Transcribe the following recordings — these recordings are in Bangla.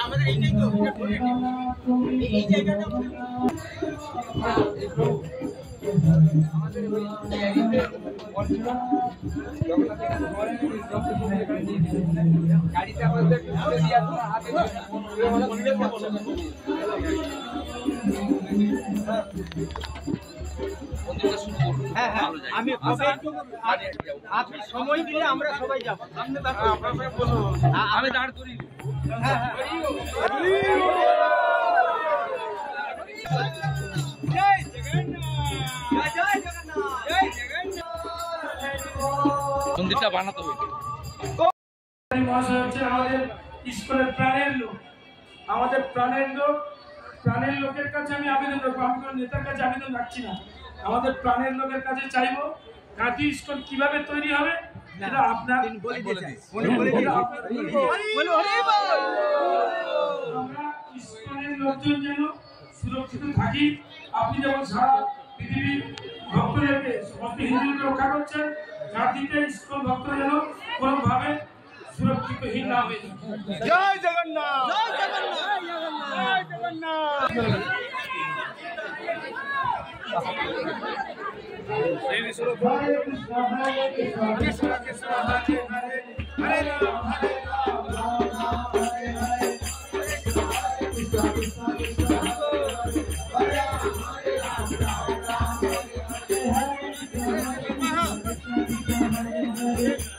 আমাদের এইটাই তো এই জায়গাটা গাড়িতে আমাদের হ্যাঁ হ্যাঁ আমি আপনি সময় দিলে আমরা সবাই যাবো আমি দাঁড় করি হ্যাঁ হ্যাঁ মন্দিরটা বানাতে হবে আমাদের স্কুলের প্রাণের লোক আমাদের প্রাণের লোকের কাছে আমি আবেদন রাখবো আমি কোনো নেতার কাছে আবেদন রাখছি না আমাদের প্রাণের লোকের কাছে চাইবো গাঁথি স্কুল কিভাবে তৈরি হবে এটা আপনার আমরা স্কুলের লোকজন যেন সুরক্ষিত থাকি আপনি যেমন সারা পৃথিবীর ভক্তদেরকে সমস্ত হিন্দুদেরকে রক্ষা করছেন গাঁথিতে স্কুল ভক্তরা যেন কোনোভাবে সুরক্ষিতহীন না হয়ে জয় জগন্নাথ জয় জগন্নাথ জয় জগন্নাথ হরে কৃষ্ণ হরে কৃষ্ণ কৃষ্ণ কৃষ্ণ হরে হরে হরে রাম হরে রাম রাম রাম হরে হরে হরে কৃষ্ণ কৃষ্ণ কৃষ্ণ হরে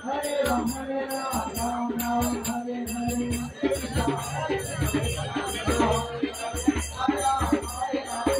হরে রাম হরে রাম রাম রাম হরে হরে কৃষ্ণ হরে কৃষ্ণ কৃষ্ণ কৃষ্ণ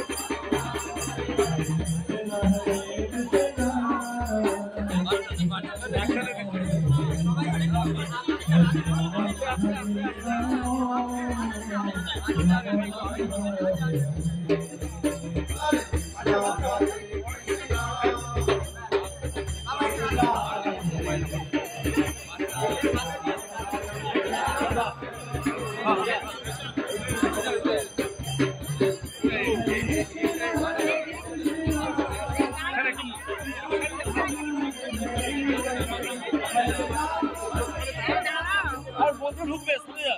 হরে হরে হরে রাম হরে রাম রাম রাম হরে হরে আর বলতে ঢুকবে শুনে যা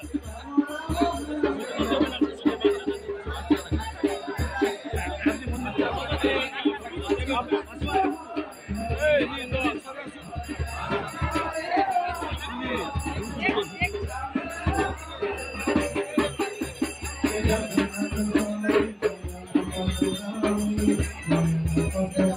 Okay.